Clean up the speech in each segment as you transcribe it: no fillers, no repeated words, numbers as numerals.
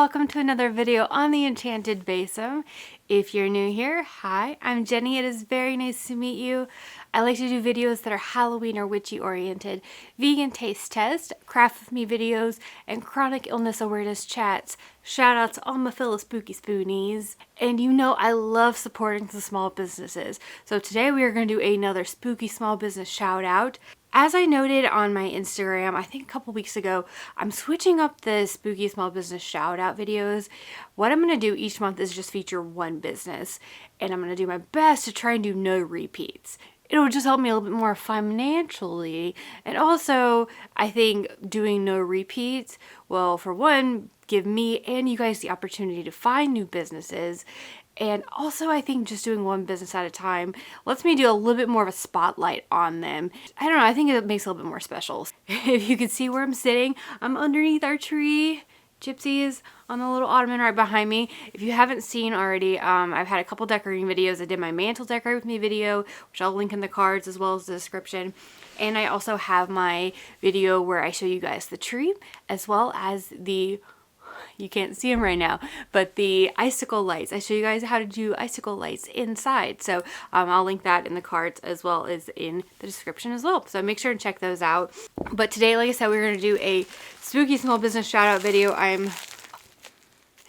welcome to another video on the Enchanted Basin. If you're new here, hi, I'm Jenny. It is very nice to meet you. I like to do videos that are Halloween or witchy oriented, vegan taste test, craft with me videos, and chronic illness awareness chats. Shout out to all my fellow spooky spoonies. And you know I love supporting the small businesses. So today we are going to do another spooky small business shout out. As I noted on my Instagram, I think a couple weeks ago, I'm switching up the spooky small business shout out videos. What I'm going to do each month is just feature one business, and I'm going to do my best to try and do no repeats. It'll just help me a little bit more financially, and also I think doing no repeats will, for one, give me and you guys the opportunity to find new businesses. And also, I think just doing one business at a time lets me do a little bit more of a spotlight on them. I don't know, I think it makes it a little bit more special. If you can see where I'm sitting, I'm underneath our tree. Gypsy is on the little ottoman right behind me. If you haven't seen already, I've had a couple decorating videos. I did my mantle decorate with me video, which I'll link in the cards as well as the description. And I also have my video where I show you guys the tree, as well as the... you can't see them right now, but the icicle lights. I show you guys how to do icicle lights inside. So I'll link that in the cards as well as in the description as well. So make sure to check those out. But today, like I said, we're going to do a spooky small business shout out video.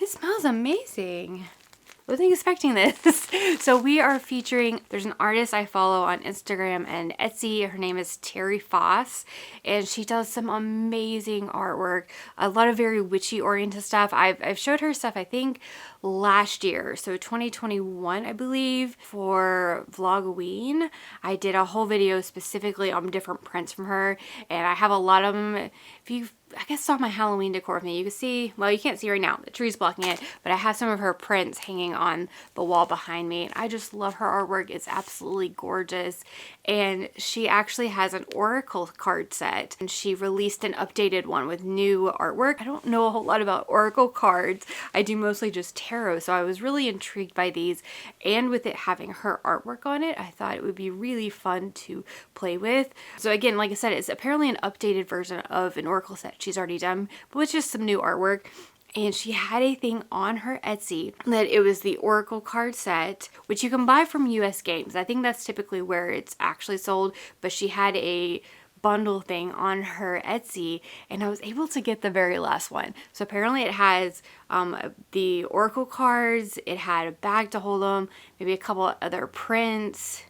It smells amazing. I wasn't expecting this. So we are featuring, there's an artist I follow on Instagram and Etsy. Her name is Terri Foss, and she does some amazing artwork. A lot of very witchy oriented stuff. I've showed her stuff, I think, last year. So 2021, I believe, for Vlogoween. I did a whole video specifically on different prints from her, and I have a lot of them. If you I guess saw my Halloween decor with me, you can see, well, you can't see right now, the tree's blocking it, but I have some of her prints hanging on the wall behind me, and I just love her artwork. It's absolutely gorgeous. And she actually has an oracle card set, and she released an updated one with new artwork. I don't know a whole lot about oracle cards. I do mostly just tarot, so I was really intrigued by these, and with it having her artwork on it, I thought it would be really fun to play with. So again, like I said, it's apparently an updated version of an oracle set she's already done, but with just some new artwork. And she had a thing on her Etsy that it was the oracle card set, which you can buy from US Games. I think that's typically where it's actually sold, but she had a bundle thing on her Etsy, and I was able to get the very last one. So apparently it has the oracle cards, it had a bag to hold them, maybe a couple other prints.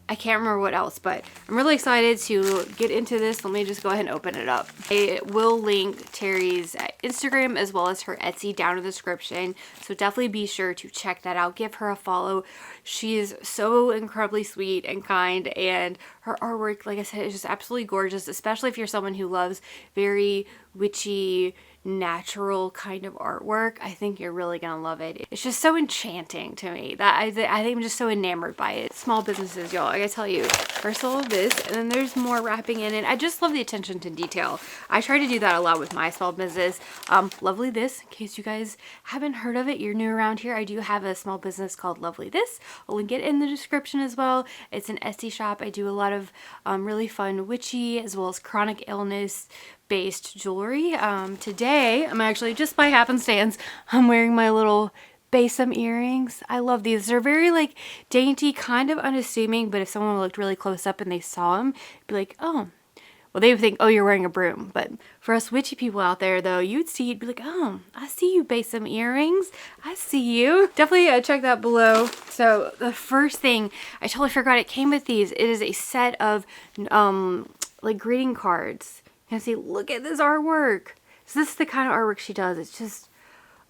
I can't remember what else, but I'm really excited to get into this. Let me just go ahead and open it up. I will link Terri's Instagram as well as her Etsy down in the description, so definitely be sure to check that out. Give her a follow. She is so incredibly sweet and kind, and her artwork, like I said, is just absolutely gorgeous, especially if you're someone who loves very witchy, natural kind of artwork. I think you're really gonna love it. It's just so enchanting to me that I think I'm just so enamored by it. Small businesses, y'all, I gotta tell you, first all of this, and then there's more wrapping in it. I just love the attention to detail. I try to do that a lot with my small business. Lovely This, in case you guys haven't heard of it, you're new around here, I do have a small business called Lovely This. I'll link it in the description as well. It's an Etsy shop. I do a lot of really fun witchy as well as chronic illness based jewelry. Today, I'm actually, just by happenstance, I'm wearing my little Basin earrings. I love these. They're very like dainty, kind of unassuming, but if someone looked really close up and they saw them, be like, oh, well, they would think, oh, you're wearing a broom. But for us witchy people out there, though, you'd see, you'd be like, oh, I see you, Basin earrings. I see you. Definitely check that below. So the first thing, I totally forgot it came with these. It is a set of like greeting cards. You can see, look at this artwork. So this is the kind of artwork she does. It's just,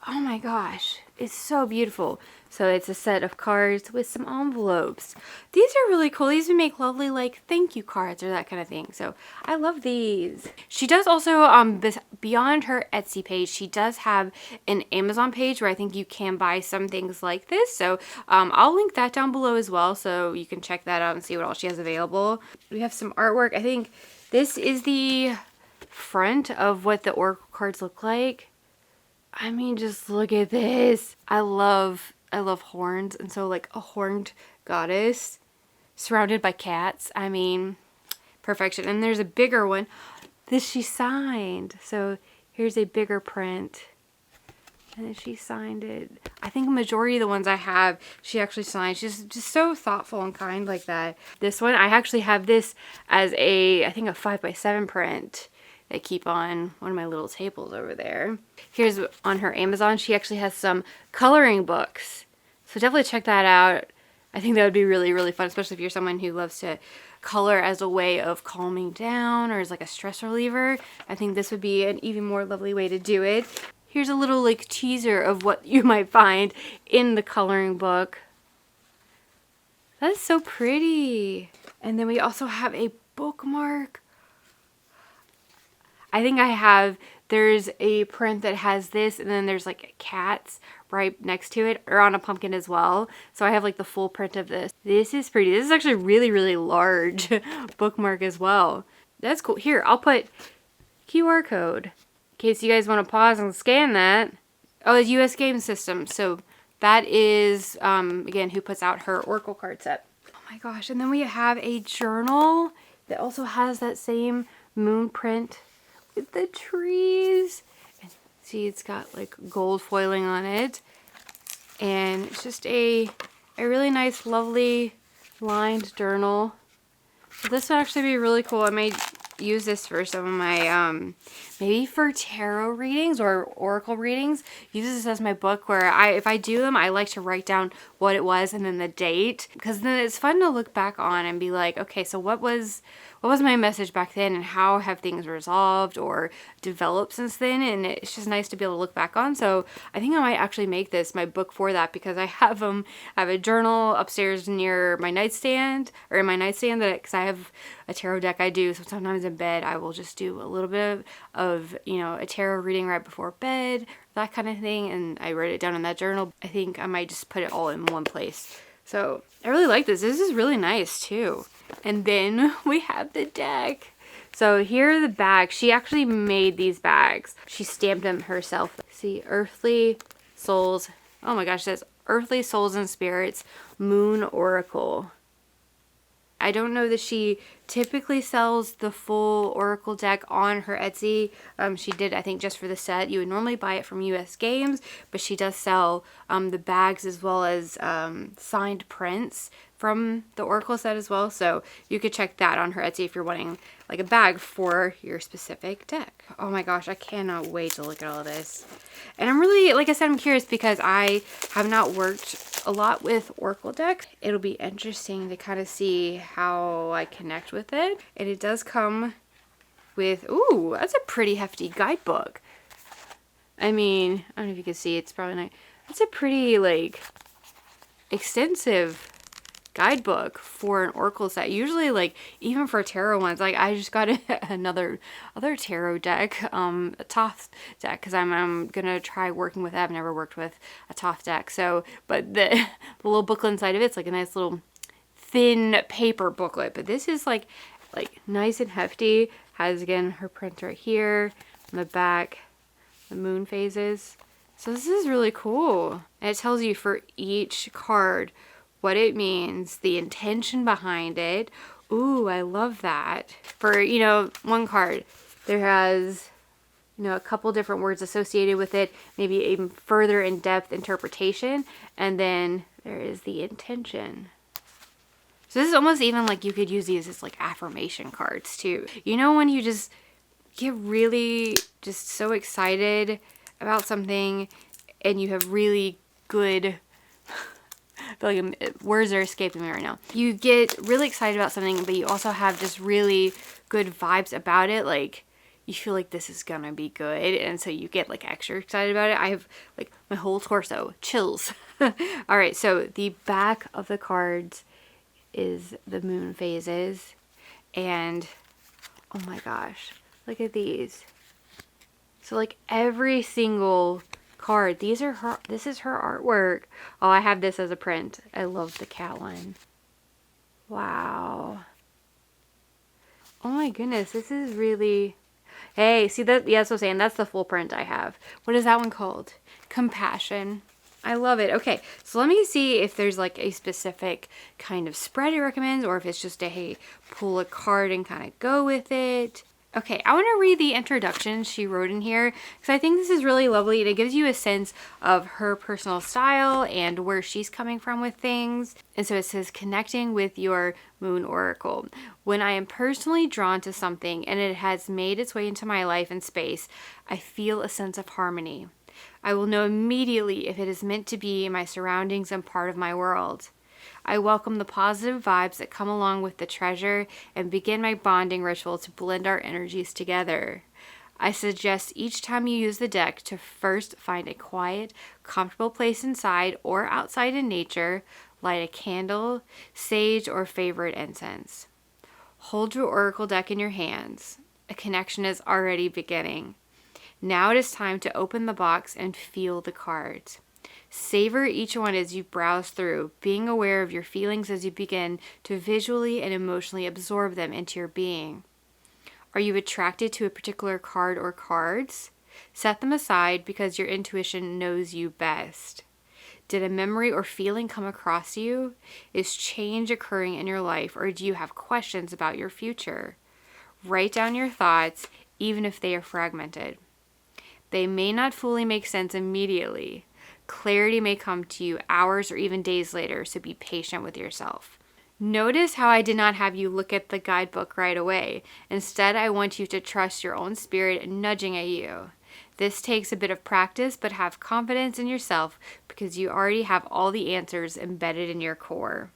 oh my gosh, it's so beautiful. So it's a set of cards with some envelopes. These are really cool. These would make lovely like thank you cards or that kind of thing. So I love these. She does also, beyond her Etsy page, she does have an Amazon page where I think you can buy some things like this. So I'll link that down below as well, so you can check that out and see what all she has available. We have some artwork. I think this is the front of what the oracle cards look like. I mean, just look at this. I love horns, and so like a horned goddess surrounded by cats. I mean, perfection. And there's a bigger one. This she signed. So here's a bigger print. And then she signed it. I think a majority of the ones I have, she actually signed. She's just so thoughtful and kind like that. This one, I actually have this as I think a 5x7 print. I keep on one of my little tables over there. Here's on her Amazon. She actually has some coloring books. So definitely check that out. I think that would be really, really fun, especially if you're someone who loves to color as a way of calming down or as like a stress reliever. I think this would be an even more lovely way to do it. Here's a little like teaser of what you might find in the coloring book. That is so pretty. And then we also have a bookmark. I think there's a print that has this, and then there's like cats right next to it, or on a pumpkin as well. So I have like the full print of this. This is pretty. This is actually really, really large bookmark as well. That's cool. Here, I'll put QR code in case you guys want to pause and scan that. Oh, it's US game system. So that is, again, who puts out her Oracle card set. Oh my gosh. And then we have a journal that also has that same moon print with the trees. And see, it's got like gold foiling on it. And it's just a really nice, lovely lined journal. So this would actually be really cool. I may use this for some of my, maybe for tarot readings or oracle readings. Use this as my book where if I do them, I like to write down what it was and then the date, because then it's fun to look back on and be like, okay, so what was my message back then and how have things resolved or developed since then? And it's just nice to be able to look back on. So I think I might actually make this my book for that, because I have a journal upstairs near my nightstand, or in my nightstand, because I have a tarot deck I do. So sometimes in bed I will just do a little bit of a tarot reading right before bed, that kind of thing. And I write it down in that journal. I think I might just put it all in one place. So I really like this. This is really nice too. And then we have the deck. So here are the bags. She actually made these bags. She stamped them herself. See, Earthly Souls. Oh my gosh, it says Earthly Souls and Spirits Moon Oracle. I don't know that she typically sells the full Oracle deck on her Etsy. She did, I think, just for the set. You would normally buy it from US Games, but she does sell the bags as well as signed prints from the Oracle set as well. So you could check that on her Etsy if you're wanting like a bag for your specific deck. Oh my gosh, I cannot wait to look at all of this. And I'm really, like I said, I'm curious because I have not worked a lot with Oracle deck. It'll be interesting to kind of see how I connect with it. And it does come with, ooh, that's a pretty hefty guidebook. I mean, I don't know if you can see, it's probably not, that's a pretty like extensive guidebook for an Oracle set. Usually, like, even for tarot ones, like I just got other tarot deck, a Thoth deck, because I'm gonna try working with it. I've never worked with a Thoth deck, so, but the little booklet inside of it's like a nice little thin paper booklet, but this is like nice and hefty. Has, again, her print right here on the back, the moon phases. So this is really cool, and it tells you for each card what it means, the intention behind it. Ooh, I love that. For, one card, there has, a couple different words associated with it, maybe even further in-depth interpretation, and then there is the intention. So this is almost even like you could use these as like affirmation cards too. When you just get really just so excited about something and you have really good, I feel like words are escaping me right now. You get really excited about something, but you also have just really good vibes about it. Like, you feel like this is gonna be good, and so you get like extra excited about it. I have like my whole torso chills. All right, so the back of the cards is the moon phases, and oh my gosh, look at these. So like every single card, this is her artwork. Oh, I have this as a print. I love the cat one. Wow. Oh my goodness, this is really, hey, see that? Yeah, that's what I'm saying. That's the full print I have. What is that one called? Compassion. I love it. Okay, so let me see if there's like a specific kind of spread it recommends, or if it's just a, hey, pull a card and kind of go with it. Okay, I want to read the introduction she wrote in here because I think this is really lovely and it gives you a sense of her personal style and where she's coming from with things. And so it says, connecting with your moon oracle. When I am personally drawn to something and it has made its way into my life and space, I feel a sense of harmony. I will know immediately if it is meant to be in my surroundings and part of my world. I welcome the positive vibes that come along with the treasure and begin my bonding ritual to blend our energies together. I suggest each time you use the deck to first find a quiet, comfortable place inside or outside in nature, light a candle, sage, or favorite incense. Hold your oracle deck in your hands. A connection is already beginning. Now it is time to open the box and feel the cards. Savor each one as you browse through, being aware of your feelings as you begin to visually and emotionally absorb them into your being. Are you attracted to a particular card or cards? Set them aside because your intuition knows you best. Did a memory or feeling come across you? Is change occurring in your life, or do you have questions about your future? Write down your thoughts, even if they are fragmented. They may not fully make sense immediately. Clarity may come to you hours or even days later, so be patient with yourself. Notice how I did not have you look at the guidebook right away. Instead, I want you to trust your own spirit nudging at you. This takes a bit of practice, but have confidence in yourself because you already have all the answers embedded in your core.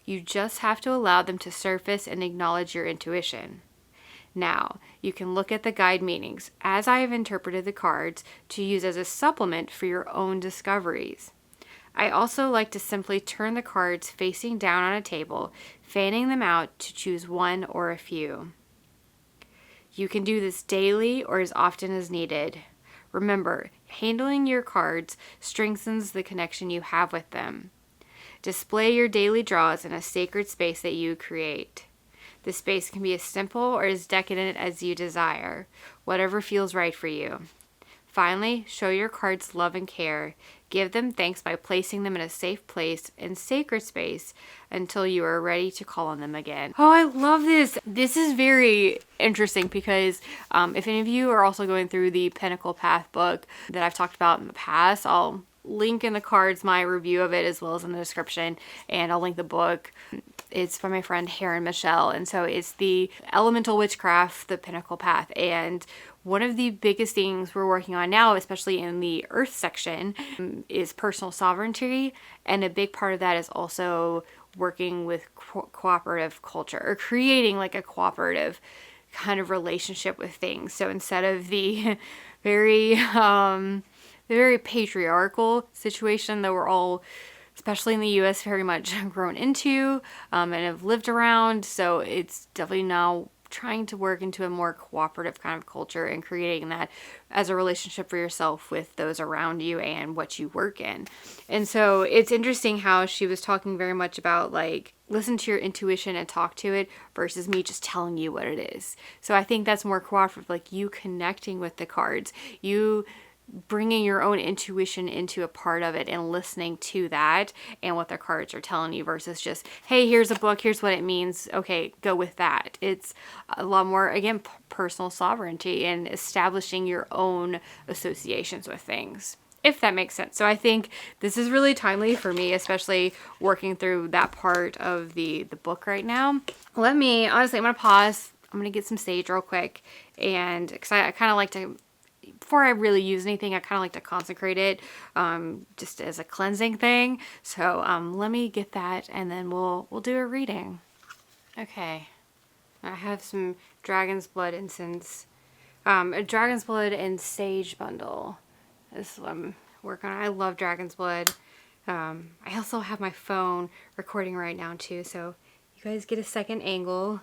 You just have to allow them to surface and acknowledge your intuition. Now, you can look at the guide meanings, as I have interpreted the cards, to use as a supplement for your own discoveries. I also like to simply turn the cards facing down on a table, fanning them out to choose one or a few. You can do this daily or as often as needed. Remember, handling your cards strengthens the connection you have with them. Display your daily draws in a sacred space that you create. The space can be as simple or as decadent as you desire, whatever feels right for you. Finally, show your cards love and care. Give them thanks by placing them in a safe place and sacred space until you are ready to call on them again. Oh, I love this. This is very interesting because if any of you are also going through the Pinnacle Path book that I've talked about in the past, I'll link in the cards my review of it as well as in the description, and I'll link the book. It's from my friend Heron Michelle, and so it's the Elemental Witchcraft, the Pinnacle Path, and one of the biggest things we're working on now, especially in the Earth section, is personal sovereignty, and a big part of that is also working with cooperative culture, or creating like a cooperative kind of relationship with things. So instead of the very patriarchal situation that we're all, especially in the US, very much grown into and have lived around. So it's definitely now trying to work into a more cooperative kind of culture and creating that as a relationship for yourself with those around you and what you work in. And so it's interesting how she was talking very much about like, listen to your intuition and talk to it versus me just telling you what it is. So I think that's more cooperative, like you connecting with the cards, you bringing your own intuition into a part of it and listening to that and what the cards are telling you versus just, hey, here's a book, here's what it means, okay, go with that. It's a lot more, again, personal sovereignty and establishing your own associations with things, if that makes sense. So I think this is really timely for me, especially working through that part of the book right now. Honestly, I'm going to pause. I'm going to get some sage real quick, and because I kind of like to, before I really use anything, I kind of like to consecrate it just as a cleansing thing. So let me get that and then we'll do a reading. Okay, I have some Dragon's Blood incense, a Dragon's Blood and Sage bundle. This is what I'm working on. I love Dragon's Blood. I also have my phone recording right now too, so you guys get a second angle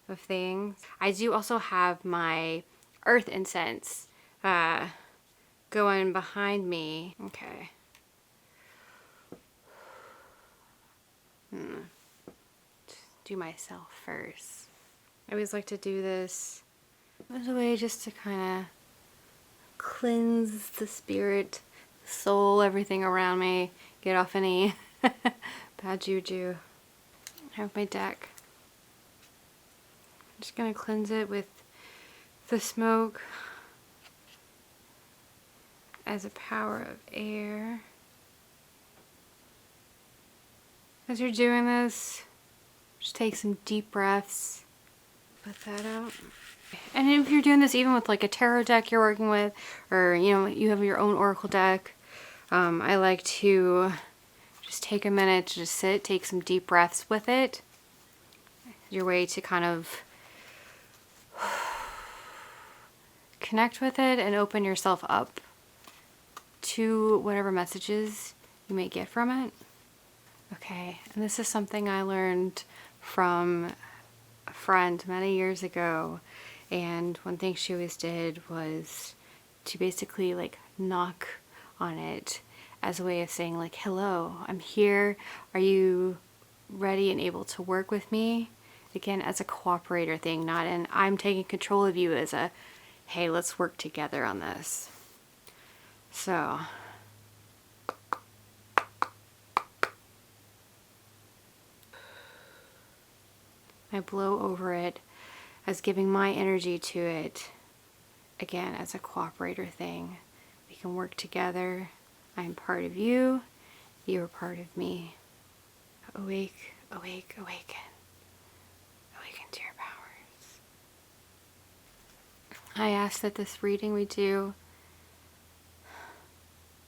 of things. I do also have my earth incense going behind me. Okay. Just do myself first. I always like to do this as a way just to kind of cleanse the spirit, the soul, everything around me, get off any bad juju. I have my deck. I'm just going to cleanse it with the smoke as a power of air. As you're doing this, just take some deep breaths. Put that out. And if you're doing this even with like a tarot deck you're working with, or you know, you have your own oracle deck, I like to just take a minute to just sit, take some deep breaths with it. Your way to kind of connect with it and open yourself up to whatever messages you may get from it. Okay, and this is something I learned from a friend many years ago, and one thing she always did was to basically like knock on it as a way of saying like, hello, I'm here, are you ready and able to work with me? Again, as a cooperator thing, not an I'm taking control of you, as a hey, let's work together on this. So I blow over it as giving my energy to it, again, as a cooperator thing. We can work together. I'm part of you. You are part of me. Awake, awake, awaken. Awaken to your powers. I ask that this reading we do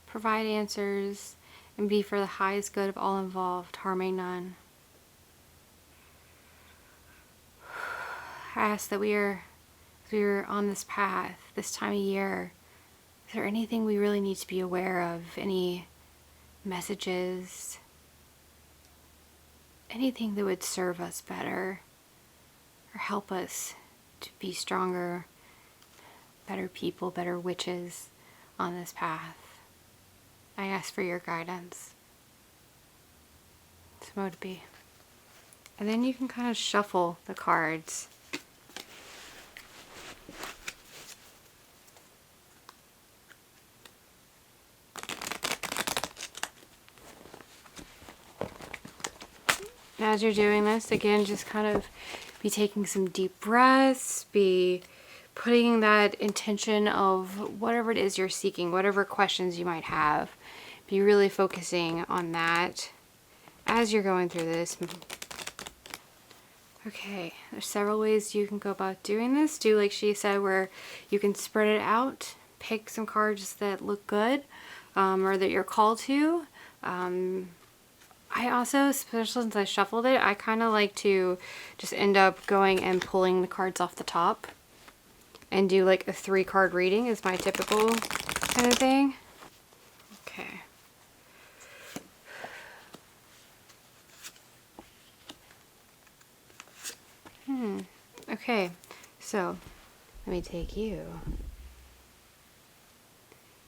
provide answers and be for the highest good of all involved, harming none. I ask that as we are on this path, this time of year, is there anything we really need to be aware of? Any messages? Anything that would serve us better or help us to be stronger, better people, better witches on this path? I ask for your guidance. So to be. And then you can kind of shuffle the cards. As you're doing this, again, just kind of be taking some deep breaths, be putting that intention of whatever it is you're seeking, whatever questions you might have, be really focusing on that as you're going through this. Okay, there's several ways you can go about doing this. Do like she said, where you can spread it out, pick some cards that look good, or that you're called to. I also, especially since I shuffled it, I kind of like to just end up going and pulling the cards off the top and do like a 3-card reading is my typical kind of thing. Okay. Okay, so let me take you.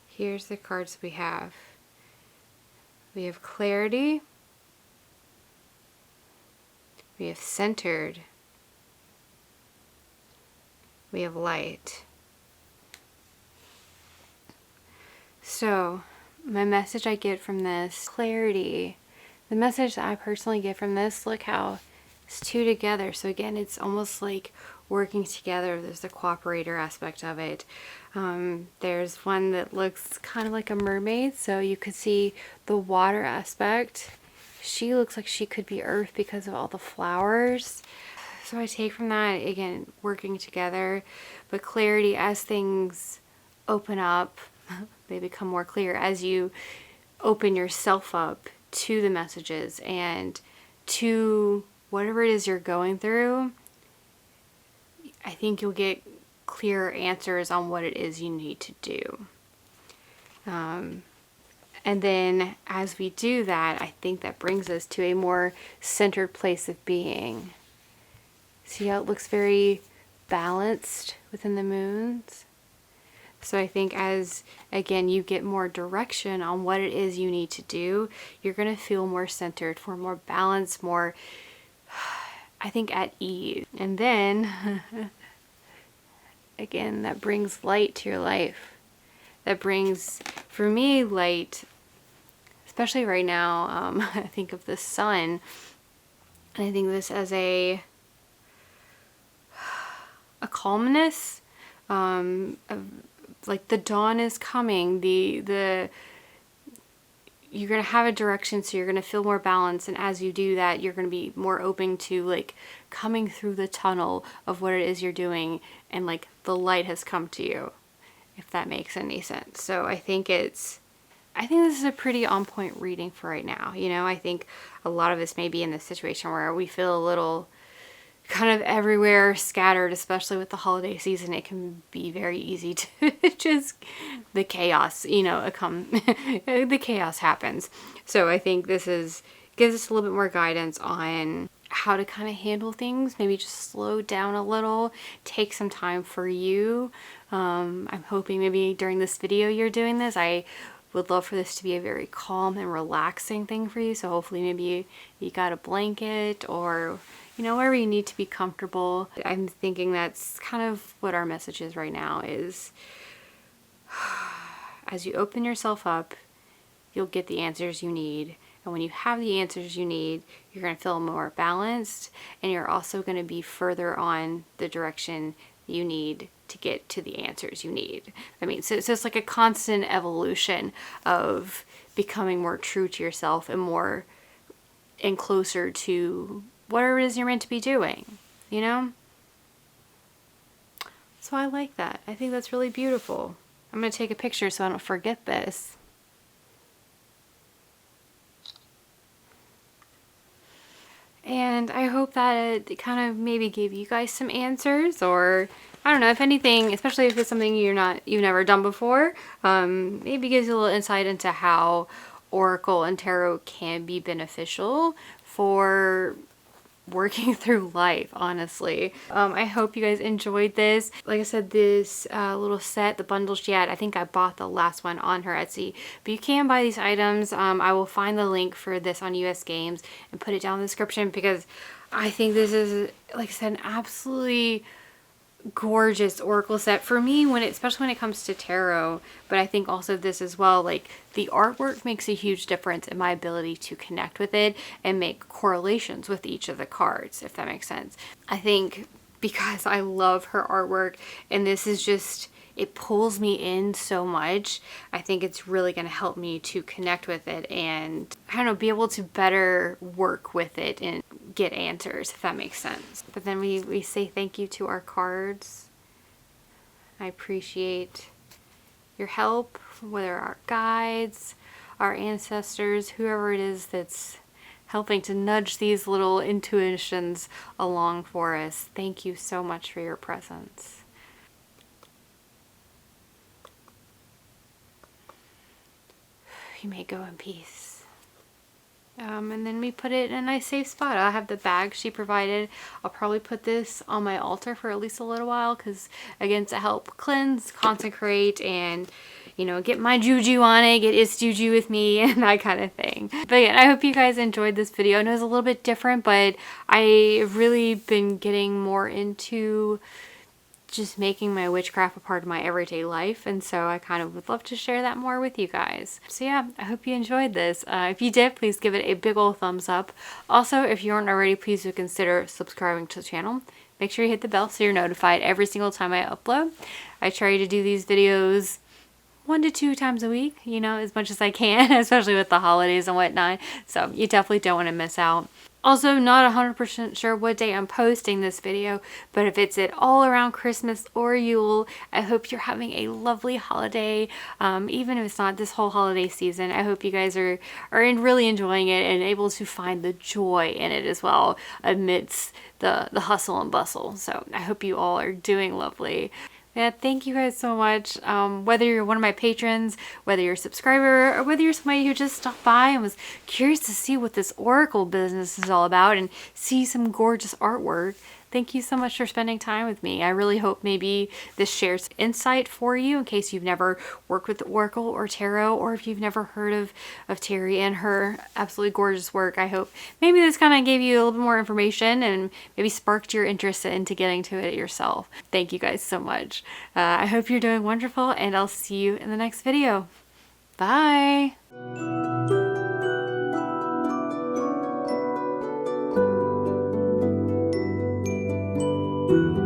Here's the cards we have. We have clarity. We have centered. We have light. So, my message I get from this, clarity. The message that I personally get from this, look how it's 2 together. So again, it's almost like working together. There's the cooperator aspect of it. There's one that looks kind of like a mermaid, so you could see the water aspect. She looks like she could be earth because of all the flowers. So I take from that, again, working together, but clarity as things open up, they become more clear as you open yourself up to the messages and to whatever it is you're going through. I think you'll get clearer answers on what it is you need to do. And then as we do that, I think that brings us to a more centered place of being. See how it looks very balanced within the moons? So I think as, again, you get more direction on what it is you need to do, you're going to feel more centered, for more balance, more, I think, at ease. And then, again, that brings light to your life. That brings, for me, light, especially right now. I think of the sun, and I think this as a calmness, like the dawn is coming, you're going to have a direction, so you're going to feel more balanced, and as you do that, you're going to be more open to like coming through the tunnel of what it is you're doing, and like the light has come to you, if that makes any sense. So I think this is a pretty on point reading for right now. You know, I think a lot of us may be in this situation where we feel a little kind of everywhere scattered, especially with the holiday season. It can be very easy to just the chaos, you know, the chaos happens. So I think this gives us a little bit more guidance on how to kind of handle things, maybe just slow down a little, take some time for you. I'm hoping maybe during this video you're doing this. I would love for this to be a very calm and relaxing thing for you. So hopefully maybe you got a blanket, or you know, wherever you need to be comfortable. I'm thinking that's kind of what our message is right now, is as you open yourself up, you'll get the answers you need. And when you have the answers you need, you're going to feel more balanced, and you're also going to be further on the direction you need to get to the answers you need. I mean, so it's like a constant evolution of becoming more true to yourself and closer to whatever it is you're meant to be doing, you know? So I like that. I think that's really beautiful. I'm going to take a picture so I don't forget this. And I hope that it kind of maybe gave you guys some answers, or I don't know, if anything, especially if it's something you've never done before, maybe gives you a little insight into how Oracle and Tarot can be beneficial for working through life, honestly. I hope you guys enjoyed this. Like I said, this little set, the bundle she had, I think I bought the last one on her Etsy, but you can buy these items. I will find the link for this on US Games and put it down in the description, because I think this is, like I said, an absolutely gorgeous oracle set for me, especially when it comes to tarot. But I think also this as well, like the artwork makes a huge difference in my ability to connect with it and make correlations with each of the cards, if that makes sense. I think because I love her artwork, and this is just, it pulls me in so much, I think it's really going to help me to connect with it and, I don't know, be able to better work with it and get answers, if that makes sense. But then we say thank you to our cards. I appreciate your help, whether our guides, our ancestors, whoever it is that's helping to nudge these little intuitions along for us. Thank you so much for your presence. You may go in peace. And then we put it in a nice safe spot. I'll have the bag she provided. I'll probably put this on my altar for at least a little while, because again, to help cleanse, consecrate, and you know, get my juju on it, get its juju with me, and that kind of thing. But yeah, I hope you guys enjoyed this video. I know it's a little bit different, but I've really been getting more into just making my witchcraft a part of my everyday life, and so I kind of would love to share that more with you guys. So yeah, I hope you enjoyed this. If you did, please give it a big old thumbs up. Also, if you aren't already, please do consider subscribing to the channel. Make sure you hit the bell so you're notified every single time I upload. I try to do these videos 1 to 2 times a week, you know, as much as I can, especially with the holidays and whatnot. So you definitely don't want to miss out. Also, not 100% sure what day I'm posting this video, but if it's at all around Christmas or Yule, I hope you're having a lovely holiday. Even if it's not this whole holiday season, I hope you guys are really enjoying it and able to find the joy in it as well amidst the hustle and bustle. So I hope you all are doing lovely. Yeah, thank you guys so much. Whether you're one of my patrons, whether you're a subscriber, or whether you're somebody who just stopped by and was curious to see what this oracle business is all about and see some gorgeous artwork, thank you so much for spending time with me. I really hope maybe this shares insight for you in case you've never worked with the oracle or tarot, or if you've never heard of Terri and her absolutely gorgeous work. I hope maybe this kind of gave you a little bit more information and maybe sparked your interest into getting to it yourself. Thank you guys so much. I hope you're doing wonderful, and I'll see you in the next video. Bye! Thank you.